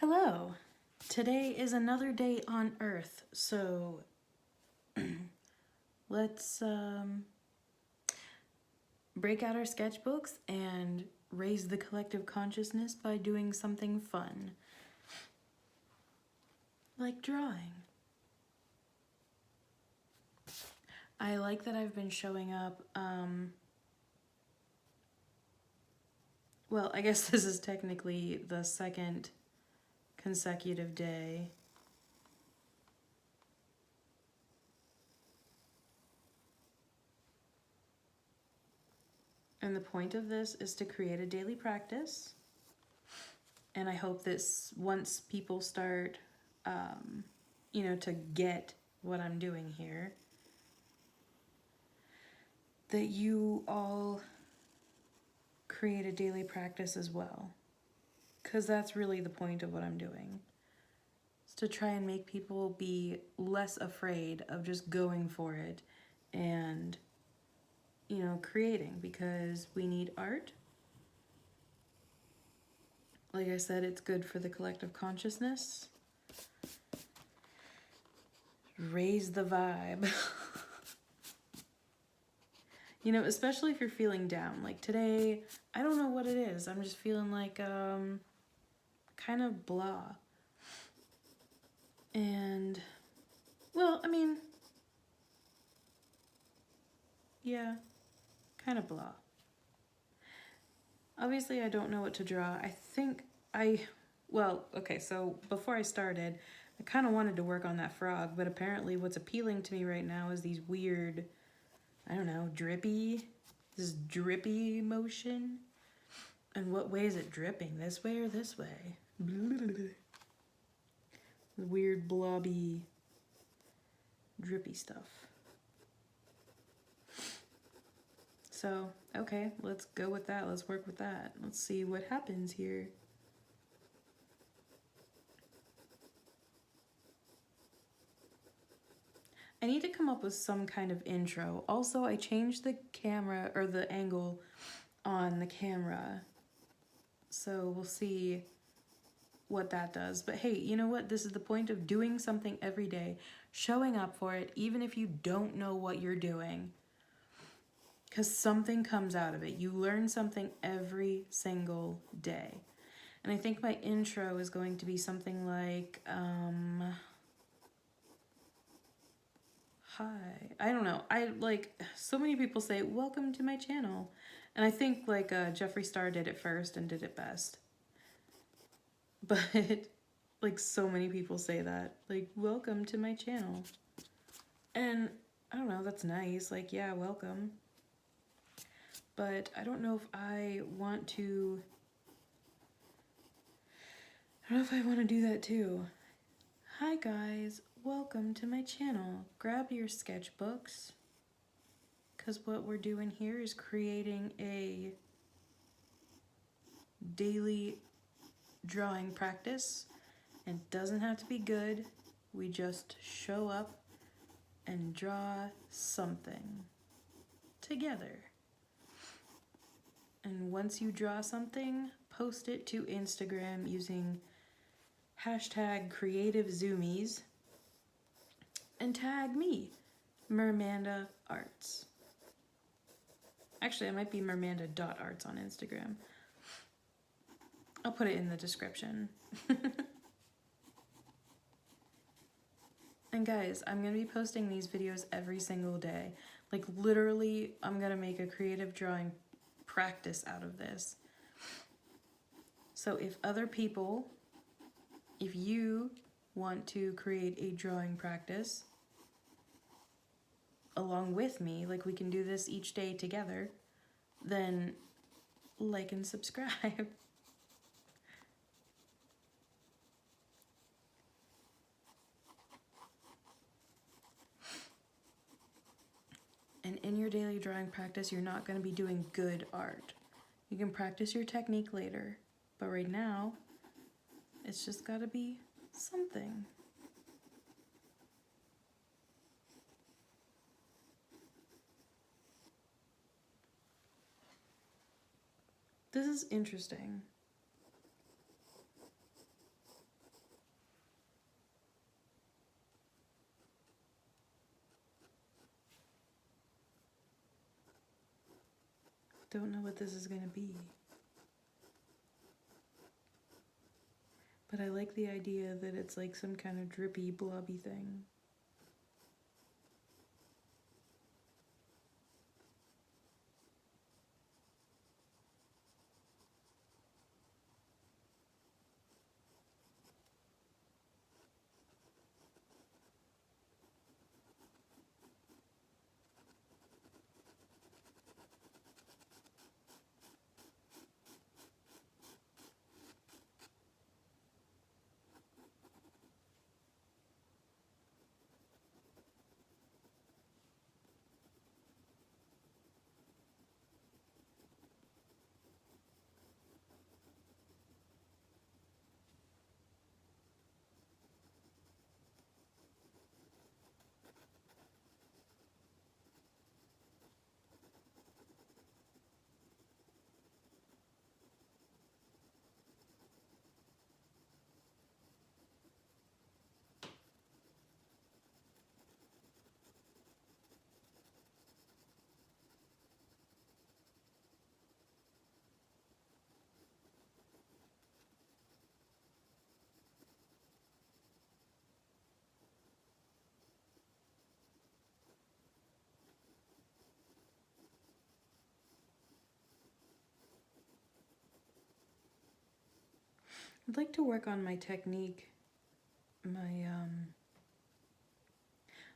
Hello. Today is another day on Earth, so let's break out our sketchbooks and raise the collective consciousness by doing something fun, like drawing. I like that I've been showing up, well, I guess this is technically the second consecutive day. And the point of this is to create a daily practice. And I hope this, once people start, to get what I'm doing here, that you all create a daily practice as well. Because that's really the point of what I'm doing. It's to try and make people be less afraid of just going for it and, creating, because we need art. Like I said, it's good for the collective consciousness. Raise the vibe. Especially if you're feeling down. Like today, I don't know what it is. I'm just feeling like kind of blah. And, well, yeah, kind of blah. Obviously, I don't know what to draw. So before I started, I kind of wanted to work on that frog, but apparently what's appealing to me right now is these weird, this drippy motion. And what way is it dripping? This way or this way? Weird blobby drippy stuff. So, okay, let's go with that. Let's work with that. Let's see what happens here. I need to come up with some kind of intro. Also, I changed the camera, or the angle on the camera. So we'll see what that does. But hey, you know what? This is the point of doing something every day. Showing up for it, even if you don't know what you're doing. Because something comes out of it. You learn something every single day. And I think my intro is going to be something like, hi. I don't know. So many people say, welcome to my channel. And I think Jeffree Star did it first and did it best. But so many people say that, welcome to my channel. And I don't know, that's nice. Yeah, welcome. But I don't know if I want to do that too. Hi guys, welcome to my channel. Grab your sketchbooks, because what we're doing here is creating a daily drawing practice. It doesn't have to be good. We just show up and draw something together. And once you draw something, post it to Instagram using #CreativeZoomies and tag me, Mermanda Arts. Actually, it might be mermanda.arts on Instagram. I'll put it in the description. And guys, I'm going to be posting these videos every single day. Literally, I'm going to make a creative drawing practice out of this. So if you want to create a drawing practice along with me, we can do this each day together, then like and subscribe. And in your daily drawing practice, you're not going to be doing good art. You can practice your technique later, but right now, it's just got to be something. This is interesting. Don't know what this is gonna be. But I like the idea that it's like some kind of drippy, blobby thing. I'd like to work on my technique.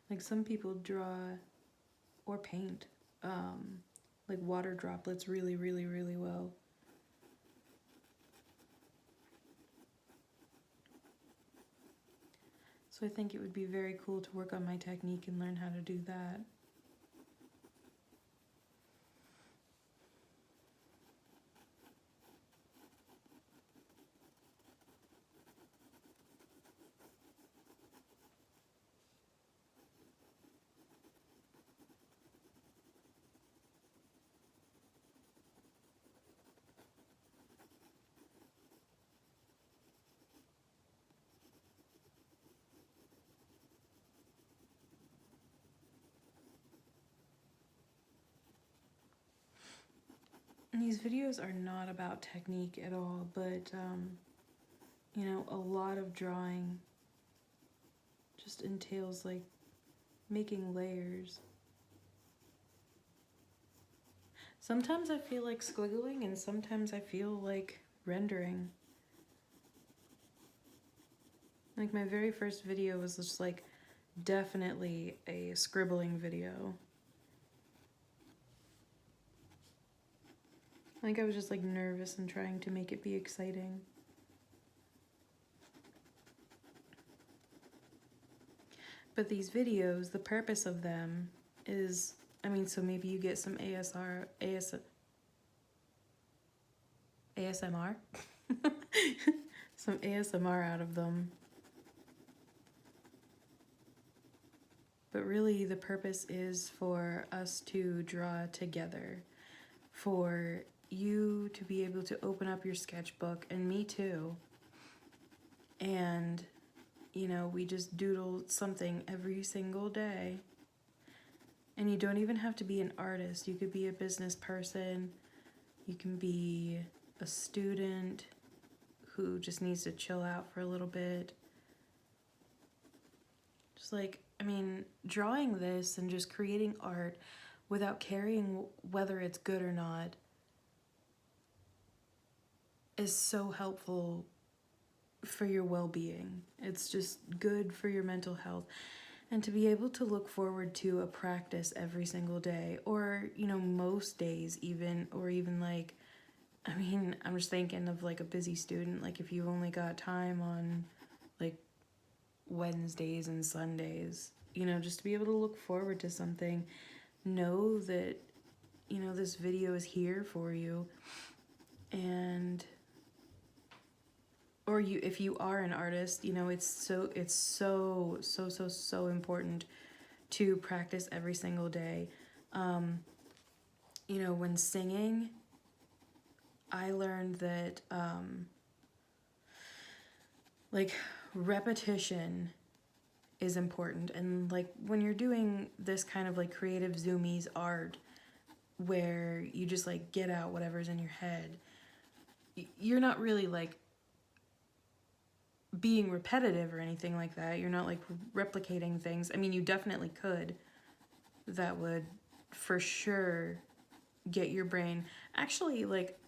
Like some people draw or paint, like water droplets really, really, really well. So I think it would be very cool to work on my technique and learn how to do that. And these videos are not about technique at all, but you know, a lot of drawing just entails like making layers. Sometimes I feel like squiggling and sometimes I feel like rendering. Like my very first video was just like definitely a scribbling video. I think I was just like nervous and trying to make it be exciting. But these videos, the purpose of them is, I mean, so maybe you get some ASMR, some ASMR out of them. But really the purpose is for us to draw together, for you to be able to open up your sketchbook, and me too, and you know, we just doodle something every single day. And you don't even have to be an artist. You could be a business person. You can be a student who just needs to chill out for a little bit. Just like, I mean, drawing this and just creating art without caring whether it's good or not is so helpful for your well-being. It's just good for your mental health. And to be able to look forward to a practice every single day, or, you know, most days even, or even like, I mean, I'm just thinking of like a busy student, like if you've only got time on like Wednesdays and Sundays, you know, just to be able to look forward to something, know that, you know, this video is here for you. And or you, if you are an artist, you know, it's so important to practice every single day. You know, when singing, I learned that like repetition is important. And like when you're doing this kind of like creative zoomies art, where you just like get out whatever's in your head. You're not really like being repetitive or anything like that. You're not like replicating things. I mean, you definitely could. That would for sure get your brain. Actually, like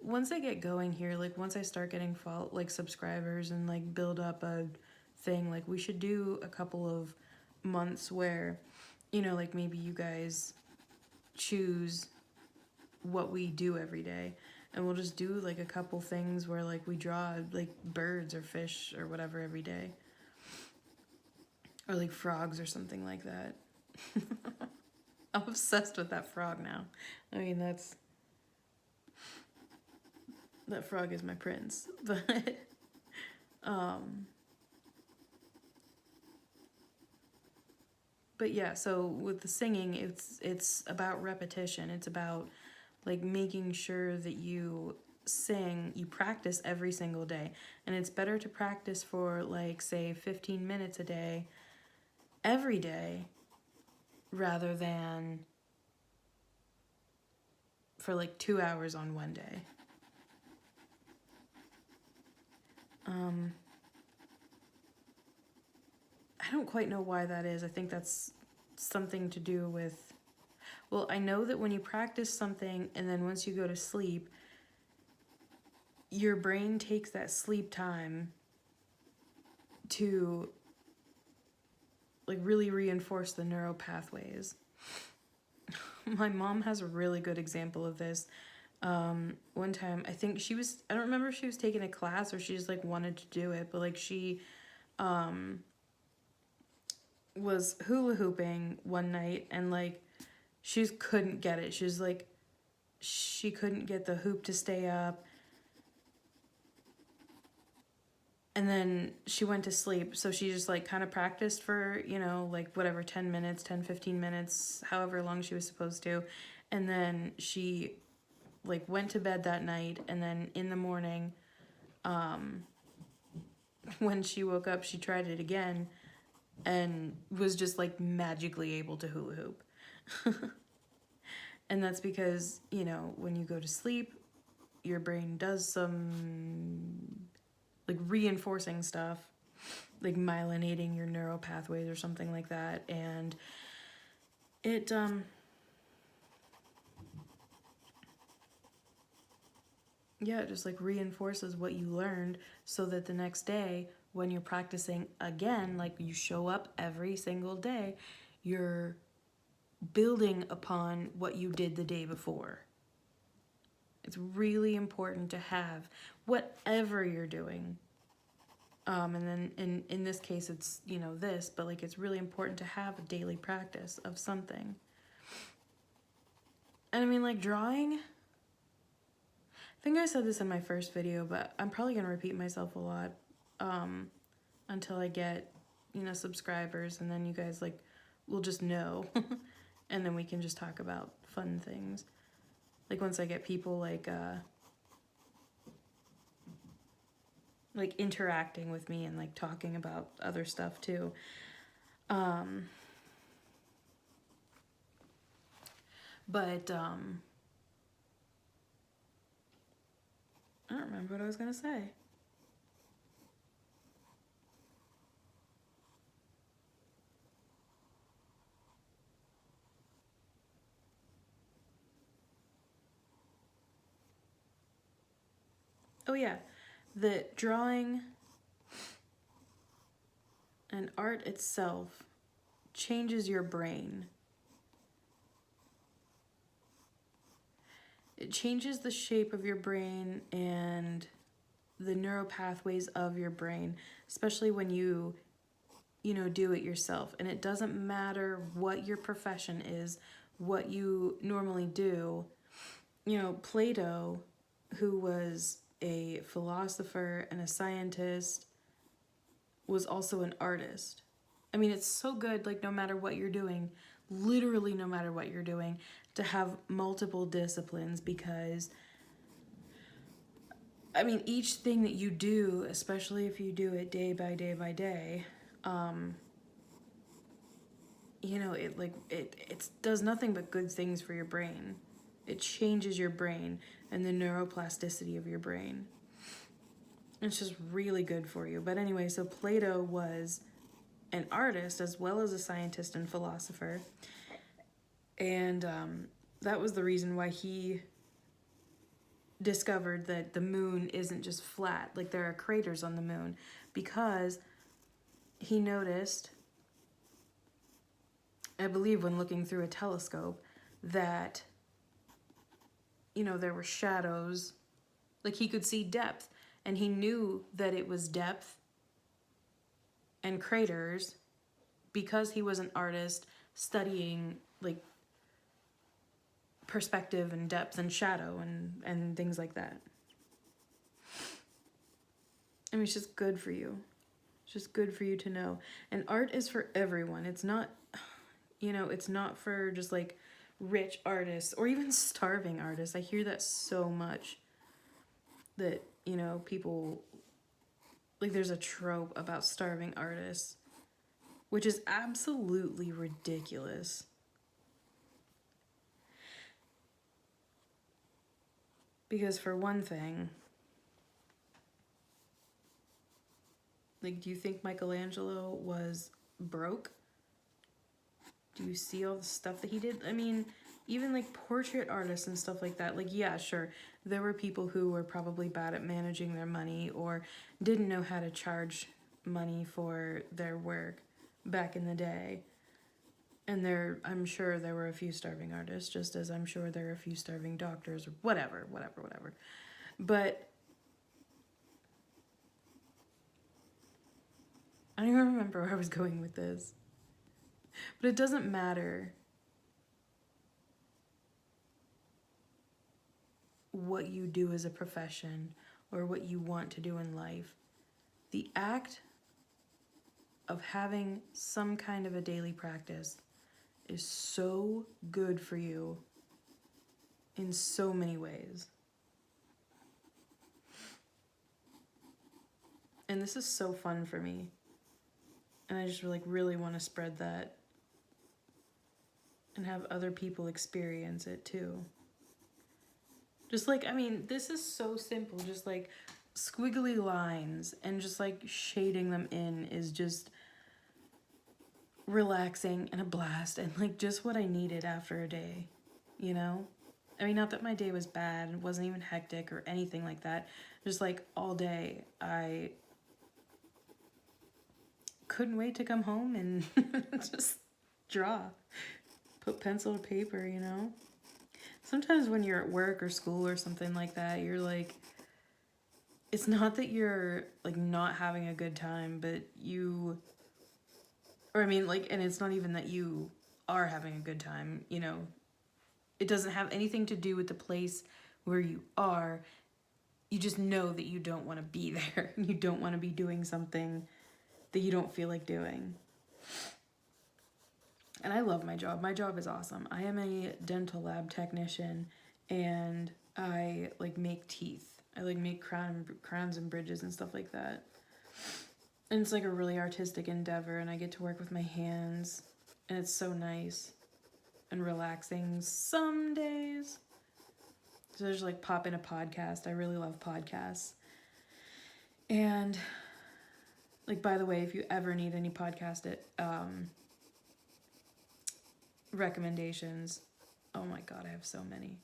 once I get going here, like once I start getting like subscribers and like build up a thing, like we should do a couple of months where, you know, like maybe you guys choose what we do every day, and we'll just do like a couple things where like we draw like birds or fish or whatever every day, or like frogs or something like that. I'm obsessed with that frog now. I mean, that frog is my prince. Um but yeah, so with the singing, it's about repetition. It's about like making sure that you you practice every single day. And it's better to practice for like say 15 minutes a day every day rather than for like 2 hours on one day. I don't quite know why that is. I think that's something to do with, well, I know that when you practice something and then once you go to sleep, your brain takes that sleep time to like really reinforce the neural pathways. My mom has a really good example of this. One time, I think I don't remember if she was taking a class or she just like wanted to do it, but like she was hula hooping one night and like she just couldn't get it. She was like, she couldn't get the hoop to stay up. And then she went to sleep. So she just like kind of practiced for, you know, like whatever, 10 minutes, 10, 15 minutes, however long she was supposed to. And then she like went to bed that night. And then in the morning, when she woke up, she tried it again and was just like magically able to hula hoop. And that's because, you know, when you go to sleep, your brain does some like reinforcing stuff, like myelinating your neural pathways or something like that, and it yeah, it just like reinforces what you learned so that the next day when you're practicing again, like you show up every single day, you're building upon what you did the day before. It's really important to have whatever you're doing. And then in this case, it's, you know, this, but like it's really important to have a daily practice of something. And I mean, like drawing, I think I said this in my first video, but I'm probably going to repeat myself a lot until I get, you know, subscribers, and then you guys like will just know. And then we can just talk about fun things. Like once I get people like interacting with me and like talking about other stuff too. But I don't remember what I was gonna say. Oh yeah, the drawing and art itself changes your brain. It changes the shape of your brain and the neural pathways of your brain, especially when you know, do it yourself. And it doesn't matter what your profession is, what you normally do. You know, Plato, who was a philosopher and a scientist, was also an artist. I mean, it's so good, like, no matter what you're doing, literally no matter what you're doing, to have multiple disciplines, because, I mean, each thing that you do, especially if you do it day by day by day, you know, it does nothing but good things for your brain. It changes your brain and the neuroplasticity of your brain. It's just really good for you. But anyway, so Plato was an artist as well as a scientist and philosopher. And that was the reason why he discovered that the moon isn't just flat, like there are craters on the moon, because he noticed, I believe when looking through a telescope, that, you know, there were shadows, like he could see depth, and he knew that it was depth and craters because he was an artist studying like perspective and depth and shadow and things like that. I mean, it's just good for you. It's just good for you to know. And art is for everyone. It's not, you know, it's not for just like rich artists or even starving artists. I hear that so much, that, you know, people, like there's a trope about starving artists, which is absolutely ridiculous. Because for one thing, like, do you think Michelangelo was broke? Do you see all the stuff that he did? I mean, even like portrait artists and stuff like that, like, yeah, sure, there were people who were probably bad at managing their money or didn't know how to charge money for their work back in the day. And I'm sure there were a few starving artists, just as I'm sure there are a few starving doctors or whatever. But I don't even remember where I was going with this. But it doesn't matter what you do as a profession or what you want to do in life. The act of having some kind of a daily practice is so good for you in so many ways. And this is so fun for me. And I just really want to spread that and have other people experience it too. Just like, I mean, this is so simple. Just like squiggly lines and just like shading them in is just relaxing and a blast and like just what I needed after a day, you know? I mean, not that my day was bad, it wasn't even hectic or anything like that. Just like all day, I couldn't wait to come home and just draw, put pencil to paper, you know? Sometimes when you're at work or school or something like that, you're like, it's not that you're like not having a good time, but and it's not even that you are having a good time, you know? It doesn't have anything to do with the place where you are. You just know that you don't want to be there. You don't want to be doing something that you don't feel like doing. And I love my job. My job is awesome. I am a dental lab technician, and I like make teeth. I like make crowns and bridges and stuff like that. And it's like a really artistic endeavor, and I get to work with my hands, and it's so nice and relaxing some days. So I just like pop in a podcast. I really love podcasts. And like, by the way, if you ever need any podcast recommendations, oh my god, I have so many.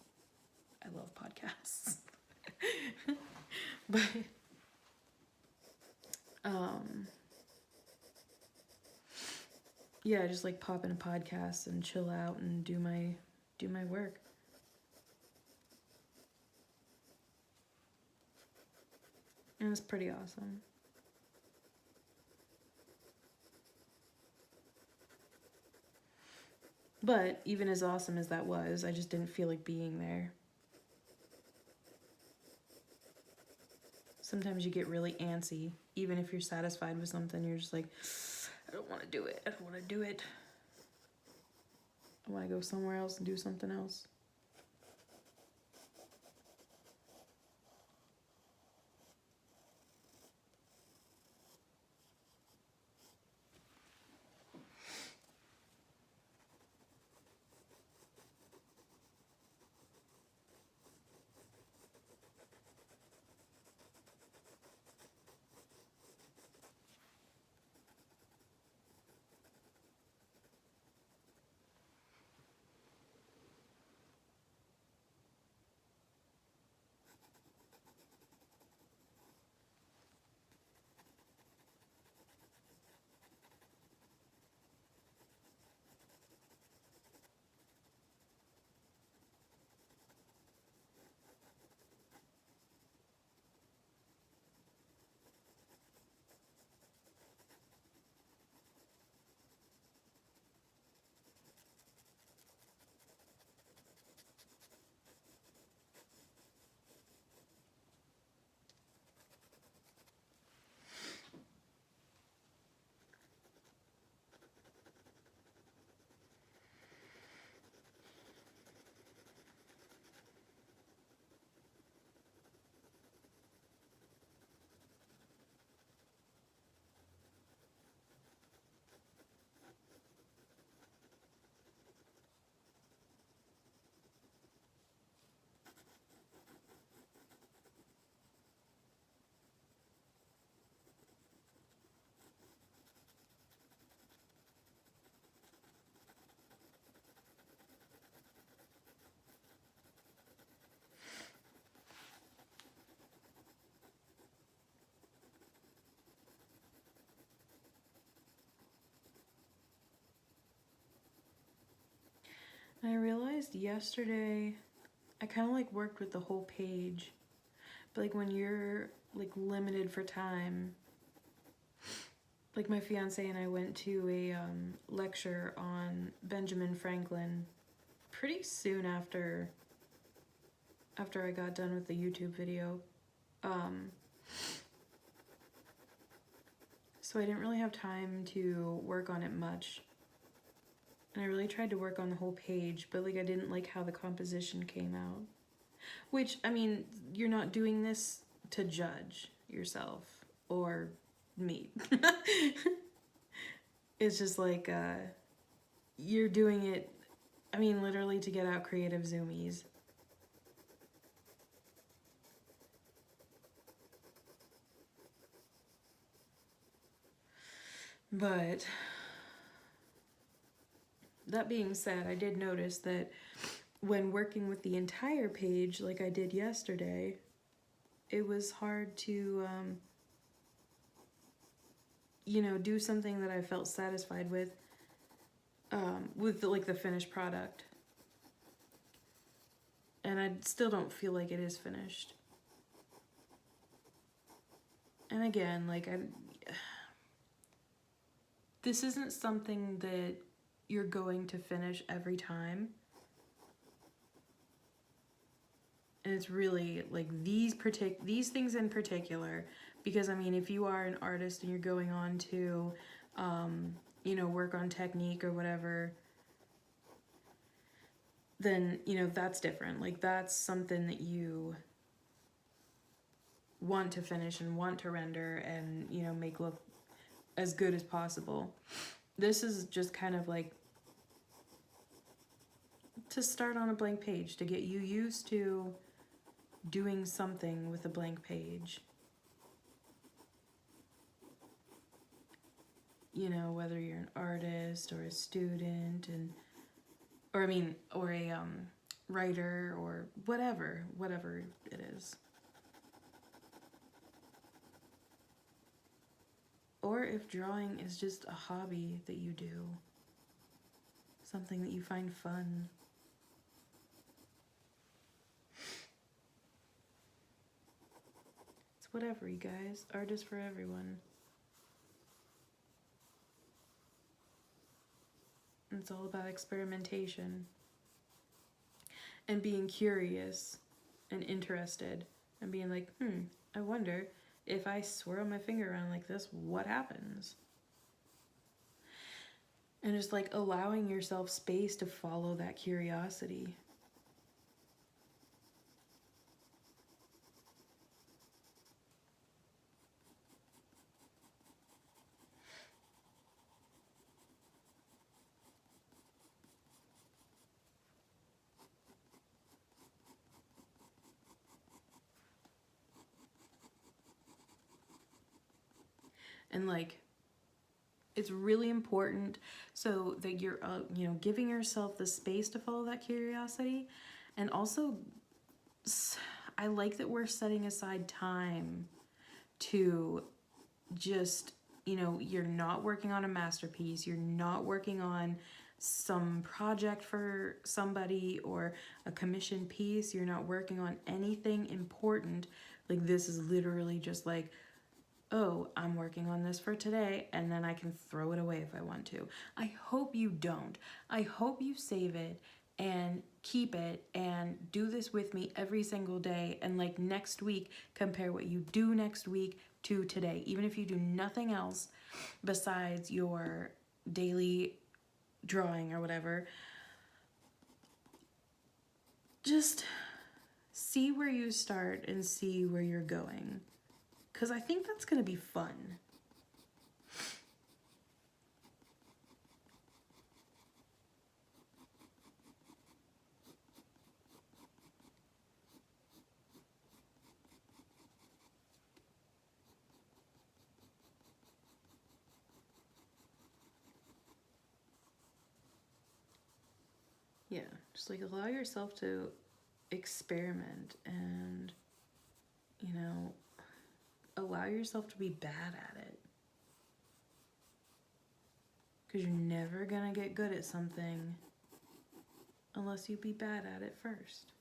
I love podcasts. But yeah, just like pop in a podcast and chill out and do my work. And it's pretty awesome. But even as awesome as that was, I just didn't feel like being there. Sometimes you get really antsy. Even if you're satisfied with something, you're just like, I don't want to do it. I don't want to do it. I want to go somewhere else and do something else. I realized yesterday I kind of like worked with the whole page, but like when you're like limited for time, like my fiance and I went to a lecture on Benjamin Franklin pretty soon after I got done with the YouTube video. So I didn't really have time to work on it much. And I really tried to work on the whole page, but like I didn't like how the composition came out. Which, I mean, you're not doing this to judge yourself or me. It's just like you're doing it, I mean, literally to get out creative zoomies. But that being said, I did notice that when working with the entire page like I did yesterday, it was hard to, you know, do something that I felt satisfied with like the finished product. And I still don't feel like it is finished. And again, like this isn't something that you're going to finish every time. And it's really like these things in particular, because I mean, if you are an artist and you're going on to, you know, work on technique or whatever, then, you know, that's different. Like that's something that you want to finish and want to render and, you know, make look as good as possible. This is just kind of like to start on a blank page, to get you used to doing something with a blank page. You know, whether you're an artist or a student or a writer or whatever it is. Or if drawing is just a hobby that you do, something that you find fun. It's whatever, you guys. Art is for everyone. It's all about experimentation and being curious and interested and being like, I wonder if I swirl my finger around like this, what happens? And just like allowing yourself space to follow that curiosity. And like, it's really important so that you're, you know, giving yourself the space to follow that curiosity. And also, I like that we're setting aside time to just, you know, you're not working on a masterpiece, you're not working on some project for somebody or a commissioned piece, you're not working on anything important. Like, this is literally just like, oh, I'm working on this for today, and then I can throw it away if I want to. I hope you don't. I hope you save it and keep it and do this with me every single day, and like next week, compare what you do next week to today. Even if you do nothing else besides your daily drawing or whatever, just see where you start and see where you're going. Because I think that's going to be fun. Yeah, just like allow yourself to experiment and, you know, allow yourself to be bad at it. Because you're never going to get good at something unless you be bad at it first.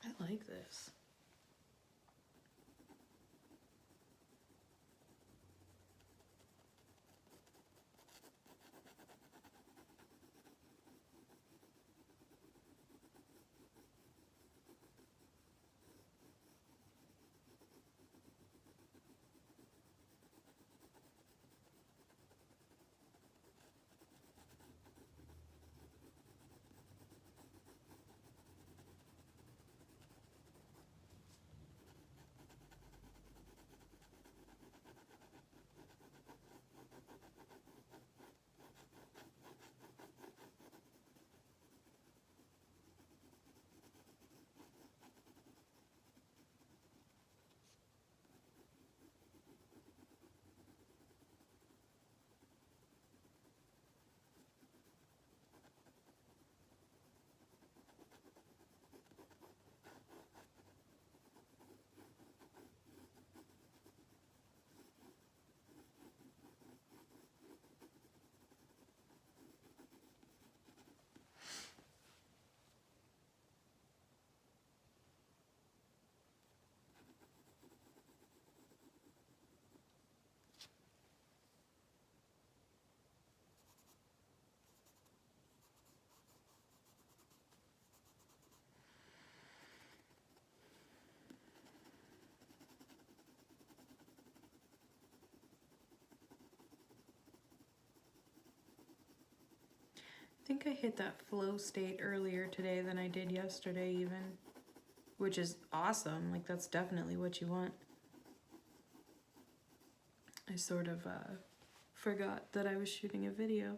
I like this. I think I hit that flow state earlier today than I did yesterday even, which is awesome. Like, that's definitely what you want. I sort of forgot that I was shooting a video.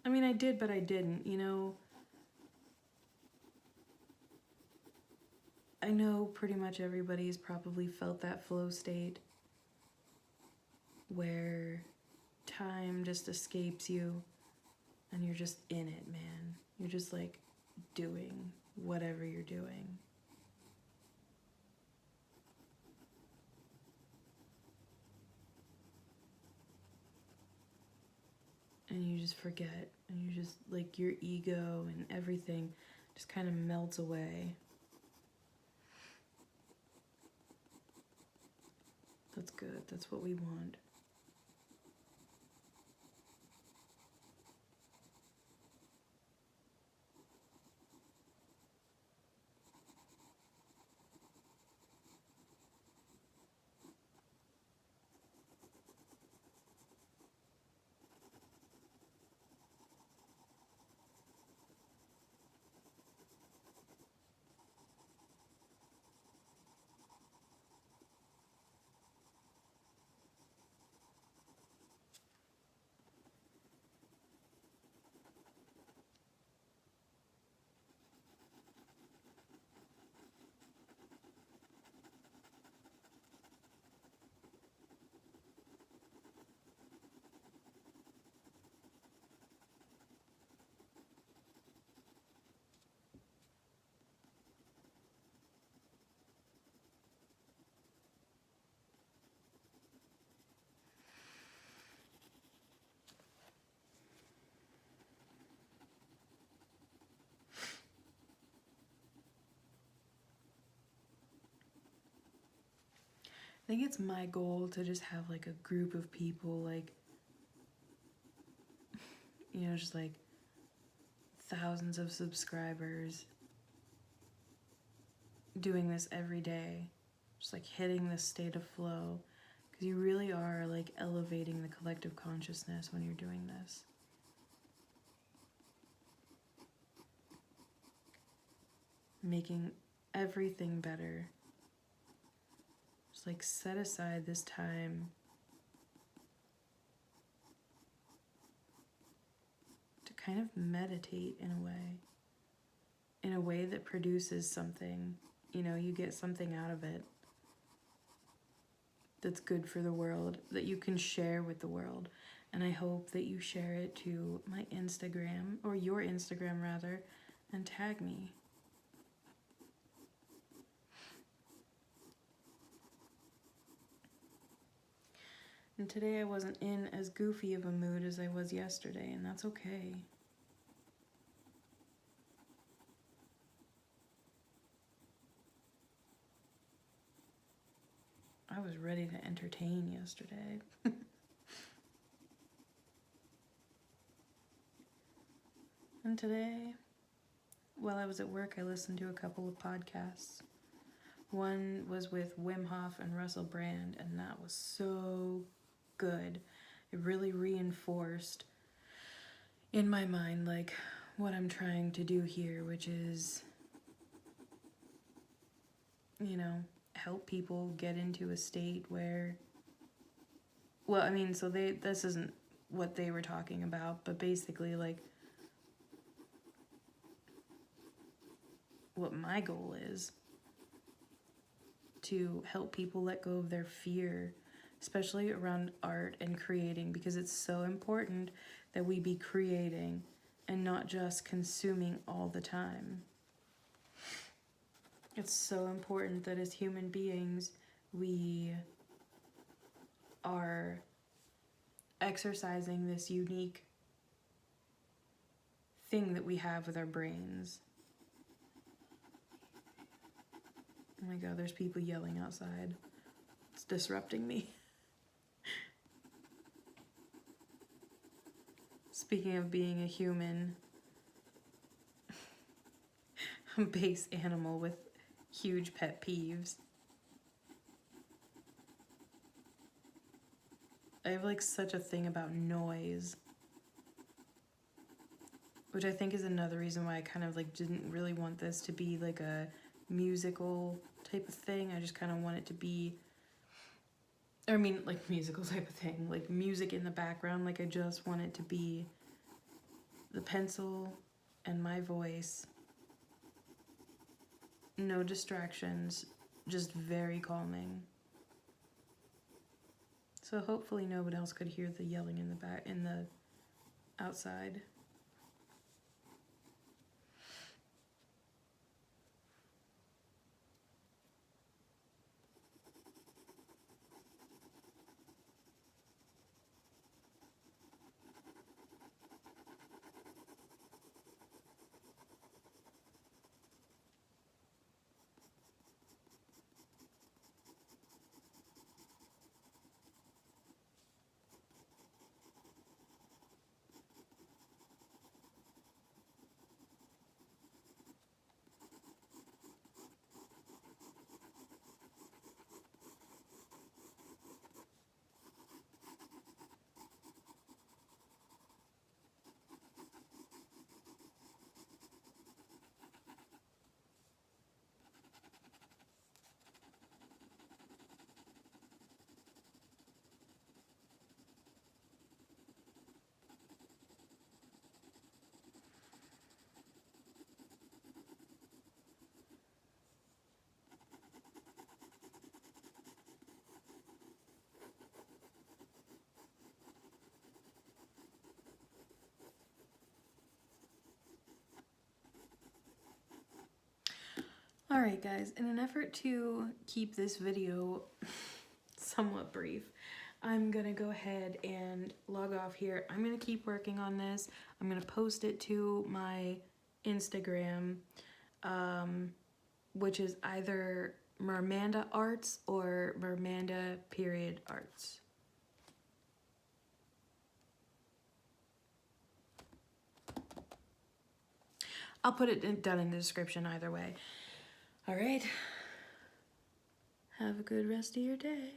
I mean, I did, but I didn't, you know. I know pretty much everybody's probably felt that flow state where time just escapes you and you're just in it, man. You're just like doing whatever you're doing. And you just forget, and you just, like, your ego and everything just kind of melts away. That's good. That's what we want. I think it's my goal to just have like a group of people, like, you know, just like thousands of subscribers doing this every day, just like hitting this state of flow, because you really are like elevating the collective consciousness when you're doing this. Making everything better. Just like set aside this time to kind of meditate in a way that produces something. You know, you get something out of it that's good for the world, that you can share with the world. And I hope that you share it to my Instagram, or your Instagram rather, and tag me. And today I wasn't in as goofy of a mood as I was yesterday, and that's okay. I was ready to entertain yesterday. And today, while I was at work, I listened to a couple of podcasts. One was with Wim Hof and Russell Brand, and that was so good. It really reinforced in my mind like what I'm trying to do here, which is, you know, help people get into a state where, well, I mean, so this isn't what they were talking about, but basically like what my goal is to help people let go of their fear, especially around art and creating, because it's so important that we be creating and not just consuming all the time. It's so important that as human beings, we are exercising this unique thing that we have with our brains. Oh my god, there's people yelling outside. It's disrupting me. Speaking of being a human, a base animal with huge pet peeves. I have like such a thing about noise, which I think is another reason why I kind of like didn't really want this to be like a musical type of thing. I just kind of want it to be, I mean like musical type of thing, like music in the background. Like I just want it to be the pencil and my voice, no distractions, just very calming. So hopefully nobody else could hear the yelling in the outside. Alright guys, in an effort to keep this video somewhat brief, I'm gonna go ahead and log off here. I'm gonna keep working on this. I'm gonna post it to my Instagram, which is either Mermanda Arts or Mermanda Period Arts. I'll put it down in the description either way. All right. Have a good rest of your day.